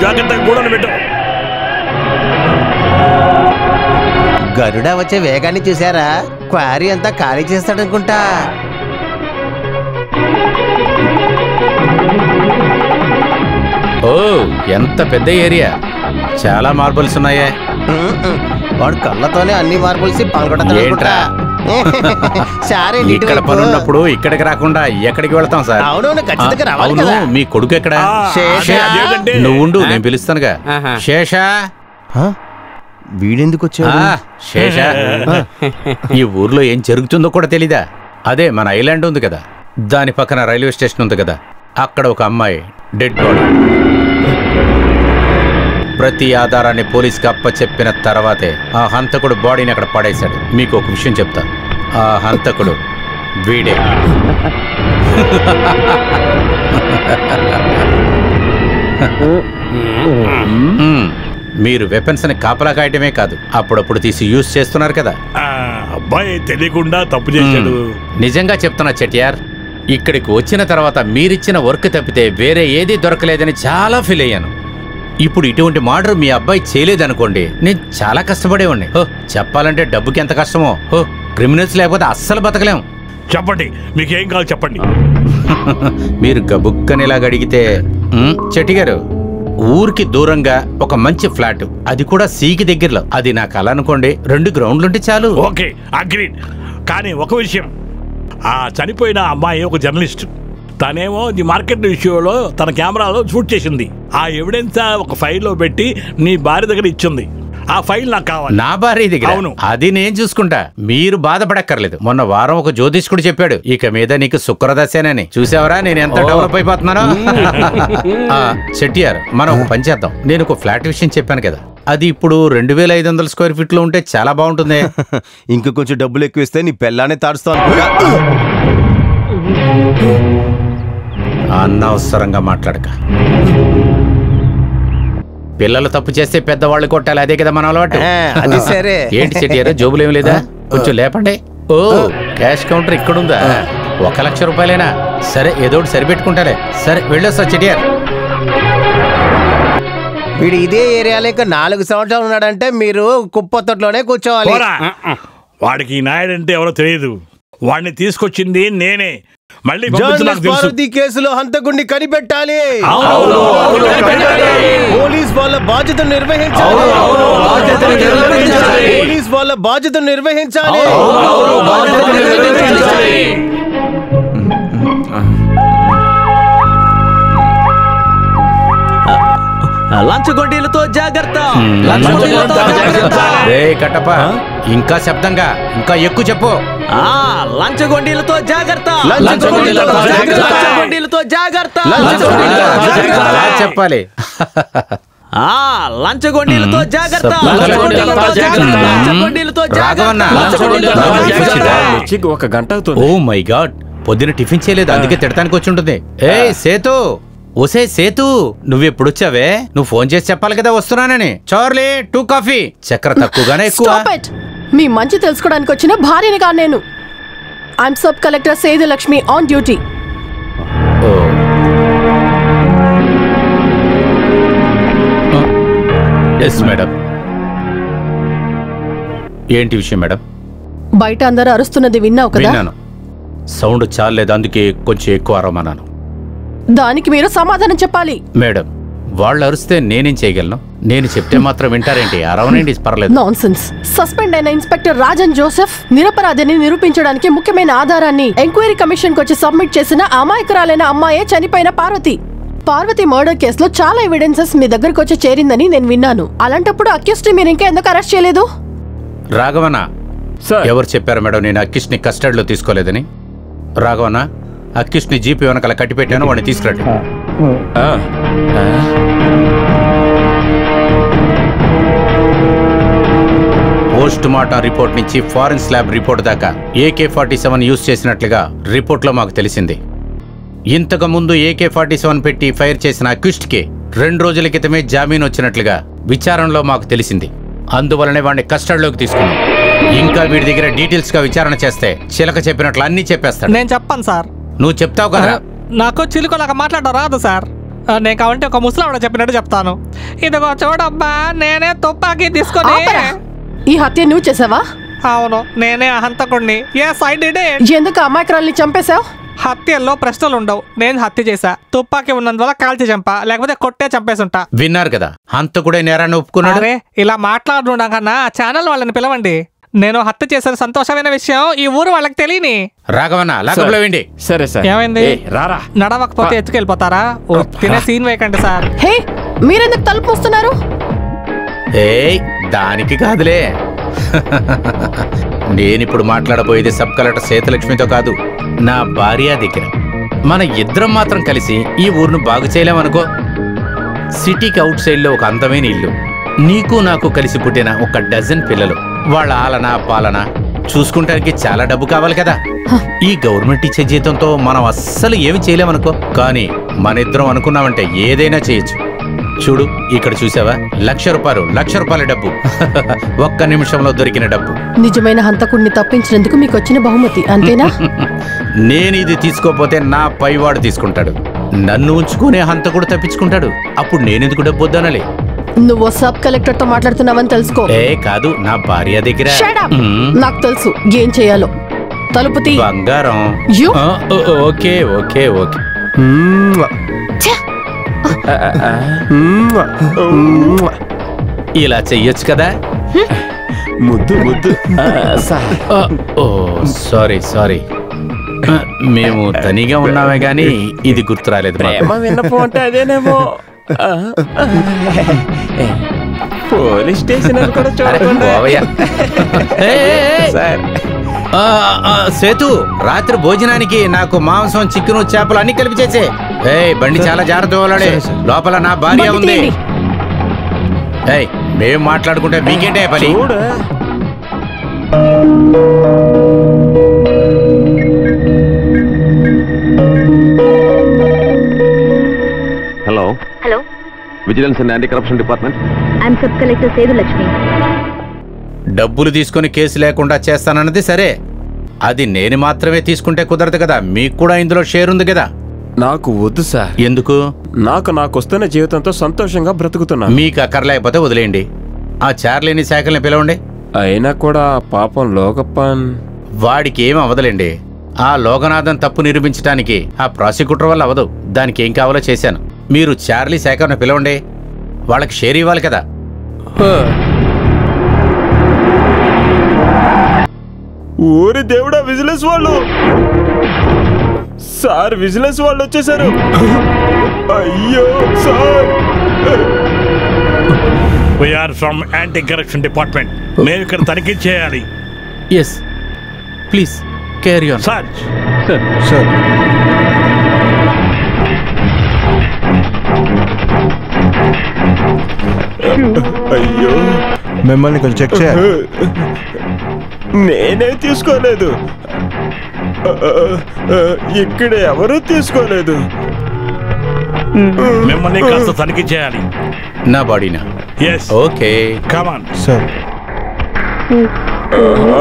జాగ్రత్తగా గూడలు పెట్టు. గరుడ వచ్చే వేగాన్ని చూసారా? క్వారీ అంతా ఖాళీ చేస్తాడనుకుంటా. ఓ ఎంత పెద్ద ఏరియా, చాలా మార్బల్స్ ఉన్నాయే. వాడు కళ్ళతోనే అన్ని మార్బుల్స్ ఏంట్రా? ఇక్కడ పని ఉన్నప్పుడు ఇక్కడికి రాకుండా ఎక్కడికి వెళ్తాం సార్? అవునవును, ఖచ్చితంగా రావాలి అవును, కదా. మీ కొడుకు ఎక్కడ? నువ్వు ఉండు, నేను పిలుస్తానుగా. శేషా, వీడెందుకు వచ్చాడు? శేషా, ఈ ఊర్లో ఏం జరుగుతుందో కూడా తెలీదా? అదే మన ఐలాండ్ ఉంది కదా, దాని పక్కన రైల్వే స్టేషన్ ఉంది కదా, అక్కడ ఒక అమ్మాయి డెడ్ బాడీ. ప్రతి ఆధారాన్ని పోలీస్కి అప్పచెప్పిన తర్వాతే ఆ హంతకుడు బాడీని అక్కడ పడేశాడు. మీకు ఒక విషయం చెప్తా, ఆ హంతకుడు వీడే. మీరు వెపన్స్ ని కాపలా కాయటమే కాదు, అప్పుడప్పుడు తీసి యూజ్ చేస్తున్నారు కదా. అబ్బాయి తెలియకుండా తప్పు చేశాడు. నిజంగా చెప్తున్నా చెట్యార్, ఇక్కడికి వచ్చిన తర్వాత మీరిచ్చిన వర్క్ తప్పితే వేరే ఏదీ దొరకలేదని చాలా ఫీల్ అయ్యాను. ఇప్పుడు ఇటువంటి మర్డర్ మీ అబ్బాయి చేయలేదనుకోండి, నేను చాలా కష్టపడేవాడిని. చెప్పాలంటే డబ్బుకి ఎంత కష్టమో. క్రిమినల్స్ లేకపోతే అస్సలు బతకలేం. చెప్పండి, మీకేం కావాలి చెప్పండి. మీరు గబుక్కనిలాగా అడిగితే, చెట్టి గారు, ఊరికి దూరంగా ఒక మంచి ఫ్లాట్, అది కూడా సీకి దగ్గరలో. అది నా కళ అనుకోండి, 2 గ్రౌండ్లుంటే చాలు. Okay, agreed. కానీ ఒక విషయం, ఆ చనిపోయిన అమ్మాయి ఒక జర్నలిస్ట్. తనేమో ఈ మార్కెట్ విషయంలో తన కెమెరాలో షూట్ చేసింది. ఆ ఎవిడెన్స్ ఒక ఫైల్లో పెట్టి నీ భార్య దగ్గర ఇచ్చింది. ఆ ఫైల్ నాకు కావాలి. నా భార్య దగ్గర? అవును. అది నేను చూసుకుంటా, మీరు బాధపడక్కర్లేదు. మొన్న వారం ఒక జ్యోతిష్కుడు చెప్పాడు, ఇక మీద నీకు శుక్రదశేనని. చూసావరా నేను ఎంత డెవలప్ అయిపోతున్నానో. చెట్టియార్, మనం ఒక పని చేద్దాం. నేను ఒక ఫ్లాట్ విషయం చెప్పాను కదా, అది ఇప్పుడు 2500 స్క్వేర్ ఫీట్ లో ఉంటే చాలా బాగుంటుంది. ఇంకా కొంచెం డబ్బులు ఎక్కువ ఇస్తే నీ పెళ్ళానే తాడుస్తావు. అనవసరంగా మాట్లాడక. పిల్లలు తప్పు చేస్తే పెద్దవాళ్ళు కొట్టాలి, అదే కదా మన అలవాటు. అది సరే. ఏంటి చెట్టియారు, జోబులు ఏమి లేదా? కొంచెం లేపండి. ఓ, క్యాష్ కౌంటర్ ఇక్కడుందా? 1 లక్ష రూపాయలేనా? సరే, ఏదో సరిపెట్టుకుంటారే. సరే, వెళ్ళొస్తా చెట్టియార్. వీడు ఇదే ఏరియాలో ఇంకా 4 సంవత్సరాలు ఉన్నాడంటే మీరు కుప్పతోటలోనే కూర్చోవాలి. వాడికి నాయుడు అంటే ఎవరో తెలియదు. వాడిని తీసుకొచ్చింది నేనే. మళ్ళీ పార్వతి కేసులో హంతకుడిని కనిపెట్టాలి. పోలీస్ వాళ్ళ బాధ్యతను నిర్వహించాలి. పోలీస్ వాళ్ళ బాధ్యతను నిర్వహించాలి. లంచగొండీలతో జాగ్రత్త. కట్టప్ప, ఇంకా శబ్దంగా, ఇంకా ఎక్కువ చెప్పు. లంచగొండీలతో జాగ్రత్త. లంచగొండీలతో జాగ్రత్త చెప్పాలి. లంచగొండీలతో జాగ్రత్త. ఒక గంట అవుతుంది. ఓ మై గాడ్, పొద్దున టిఫిన్ చేయలేదు, అందుకే తిడతానికి వచ్చి ఉంటుంది. ఏ సేతు, ఒసే సేతు, నువ్వెప్పుడొచ్చావే? నువ్వు ఫోన్ చేసి చెప్పాలి కదా వస్తున్నానని. Charlie 2 coffee. చక్కెర తక్కువగానే ఎక్కువ. మీ మంచి తెలుసుకోవడానికి వచ్చిన భార్యని కాదు నేను. I'm sub collector Sedulakshmi on duty. Yes madam. ఏంటి విషయం మేడం? బయట అందరూ అరుస్తున్నది విన్నావు కదా? విన్నాను. సౌండ్ చాలేదు, అందుకే కొంచెం ఎక్కువ అరవమన్నాను. దానికి మీరు సమాధానం చెప్పాలి. మేడం, వాళ్ళు అరిస్తే నేనేం చేయగలను? నేను చెప్తే మాత్రం వింటారేంటి? అరవనండి, పర్లేదు. నాన్సెన్స్. సస్పెండ్ అయిన ఇన్స్పెక్టర్ రాజన్ జోసెఫ్ నిరపరాధిని నిరూపించడానికి ముఖ్యమైన ఆధారాన్ని ఎంక్వైరీ కమిషన్ కు వచ్చి సబ్మిట్ చేసిన అమాయకురాలైన అమ్మాయే చనిపోయిన పార్వతి. పార్వతి మర్డర్ కేసులో చాలా ఎవిడెన్సెస్ మీ దగ్గరకు వచ్చి చేరిందని నేను విన్నాను. అలాంటప్పుడు అక్యూస్డ్ మీరు ఇంకా ఎందుకు అరెస్ట్ చేయలేదు? రాఘవన్న, ఎవరు చెప్పారు మేడం నేను అక్యూస్డ్ ని కస్టడీలో తీసుకోలేదని? రాఘవన్న, అక్యూస్డ్ ని జీపీ వెనకాల కట్టిపెట్టాను, వాడిని తీసుకురండి. పోస్ట్ మార్టం రిపోర్ట్ నుంచి ఫారెన్స్ ల్యాబ్ రిపోర్ట్ దాకా AK-47 యూజ్ చేసినట్లుగా రిపోర్ట్లో మాకు తెలిసింది. ఇంతకు ముందు AK-47 పెట్టి ఫైర్ చేసిన అక్యూస్డ్ కి 2 రోజుల క్రితమే జామీన్ వచ్చినట్లుగా విచారణలో మాకు తెలిసింది. అందువలనే వాడిని కస్టడీలోకి తీసుకున్నాం. ఇంకా వీడి దగ్గర డీటెయిల్స్ గా విచారణ చేస్తే చిలక చెప్పినట్లు అన్ని చెప్పేస్తాడు. నేను చెప్పను సార్. నువ్వు చెప్తావు కదా? నాకు చిలుకలాగా మాట్లాడడం రాదు సార్. నేను కావాలంటే ఒక ముసలావిడ చెప్పినట్టు చెప్తాను. ఇదిగో చూడబ్బా, నేనే తుపాకీ తీసుకొని. ఆపరా. ఈ హత్య నువ్వు చేసావా? అవును, నేనే హంతకుణ్ణి. Yes I did it. ఎందుకు అమాయకురాల్ని చంపేశావు? హత్యల్లో ప్రశ్నలు ఉండవు. నేను హత్య చేశా. తుపాకీ ఉన్నందువల్ల కాల్చి చంపా, లేకపోతే కొట్టే చంపేసుంటా. విన్నారు కదా, హంతకుడే నేరాన్ని ఒప్పుకున్నాడు. అరే ఇలా మాట్లాడుతున్నా కన్నా ఛానల్ వాళ్ళని పిలవండి. నేను హత్య చేసిన సంతోషమైన విషయం ఈ ఊరు వాళ్ళకి తెలియని. రాఘవన్న లాకప్లో వెండి. సరే సార్. ఏమైంది? రారా. నడవకపోతే ఎత్తుకెళ్ళిపోతారా? తినే సీన్ వేయకండి సార్. హే, మీరెందుకు తలుపు మూస్తున్నారు? ఏయ్, దానికి కాదులే. నేనిప్పుడు మాట్లాడబోయేది సబ్ కలెక్టర్ సేతులక్ష్మితో కాదు, నా భార్య దగ్గర. మన ఇద్దరం మాత్రం కలిసి ఈ ఊరును బాగు చేయలేమనుకో. సిటీకి అవుట్ సైడ్ లో ఒక అందమైన ఇల్లు, నీకు నాకు కలిసి పుట్టిన ఒక డజన్ పిల్లలు, వాళ్ళ ఆలన పాలన చూసుకుంటానికి చాలా డబ్బు కావాలి కదా. ఈ గవర్నమెంట్ ఇచ్చే జీతంతో మనం అస్సలు ఏమి చేయలేమనుకో. కానీ మన ఇద్దరం అనుకున్నామంటే ఏదైనా చేయొచ్చు. చూడు, ఇక్కడ చూసావా, లక్ష రూపాయల డబ్బు. ఒక్క నిమిషంలో దొరికిన డబ్బు. నిజమైన హంతకుడిని తప్పించినందుకు మీకు వచ్చిన బహుమతి అంతేనా? నేను ఇది తీసుకోపోతే నా పైవాడు తీసుకుంటాడు. నన్ను ఉంచుకునే హంతకుడు తప్పించుకుంటాడు. అప్పుడు నేనెందుకు డబ్బు వద్దనలే. నువ్వు సబ్ కలెక్టర్ తో మాట్లాడుతున్నావని తెలుసుకో. ఏ కాదు, నా భార్య దగ్గర. Shut up! నాకు తెలుసు ఏం చేయాలో. తలుపు తీ. బంగారం. You? Okay okay okay. ఇలా చెయ్యొచ్చు కదా. ముద్దు ముద్దు. ఓ సారీ. మేము తనిగా ఉన్నామే గాని ఇది గుర్తు రాలేదు. ప్రేమ విన్నపో అంటే అదేనేమో. పోలీస్ స్టేషన్ అని కూడా చూడకుండా. సార్, సేతు, రాత్రి భోజనానికి నాకు మాంసం, చికెను, చేపలు అన్ని కలిపి చేసే. బండి చాలా జాగ్రత్త వాళ్ళడే. లోపల నా భార్య ఉంది. మేం మాట్లాడుకుంటే మీకేంటే పని? Hello vigilance and anti corruption department. I'm sub collector Sethulakshmi. డబ్బులు తీసుకుని కేసు లేకుండా చేస్తానన్నది సరే, అది నేను మాత్రమే తీసుకుంటే కుదరదు కదా. మీకు కూడా ఇందులో షేర్ ఉంది కదా. నాకు వద్దు సార్. ఎందుకు? నాకు వస్తున్న జీవితంతో సంతోషంగా బ్రతుకుతున్నా. మీకు అక్కర్లేకపోతే వదిలేయండి. ఆ చార్లీని శాఖల్ని పిలవండి. అయినా కూడా పాపం లోకప్పన్. వాడికి ఏం అవదలేండి. ఆ లోకనాథన్ తప్పు నిరూపించడానికి ఆ ప్రాసిక్యూటర్ వల్ల అవదు. దానికి ఏం కావాలో చేశాను. మీరు చార్లీ శాఖను పిలవండి. వాళ్ళకి షేర్ ఇవ్వాలి కదా. ఊరి దేవుడా, విజిలెన్స్ వాళ్ళు సార్, విజిలెన్స్ వాళ్ళు వచ్చేసారు. అయ్యో sir. We are from anti corruption department. మేము ఇక్కడ తనిఖీ చేయాలి. Yes please carry on. Search. Sir, అయ్యో మిమ్మల్ని కొంచెం చెక్ చేయాలి. నేనే తీసుకోలేదు. ఇక్కడ ఎవరూ తీసుకోలేదు. మిమ్మల్ని కాస్త తనిఖీ చేయాలి. నా బాడీనా? Yes. Okay come on. Sir,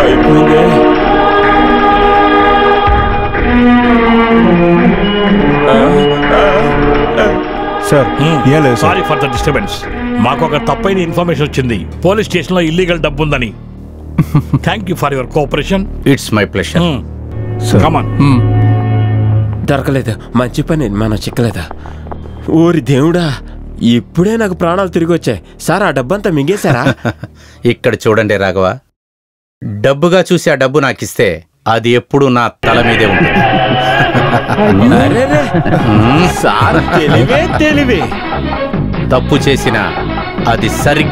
అయిపోయింది. సార్ ఏం లేదు sir. Sorry for the disturbance. మాకు ఒక తప్పైన ఇన్ఫర్మేషన్ వచ్చింది. పోలీస్ స్టేషన్ లో ఇల్లీగల్ డబ్బు ఉందని. Thank you for your cooperation. It's my pleasure. Come on. దొరకలేదు. మంచి పని, మనం చిక్కలేదా? ఊరి దేవుడా, ఇప్పుడే నాకు ప్రాణాలు తిరిగి వచ్చాయి. సార్, ఆ డబ్బంతా మింగేశారా? ఇక్కడ చూడండి రాఘవ, డబ్బుగా చూసి ఆ డబ్బు నాకిస్తే అది ఎప్పుడు నా తల మీదే ఉంటుంది. అరెరే, సార్ తెలివే తెలివే. తప్పు చేసినా అది సరిగ్గా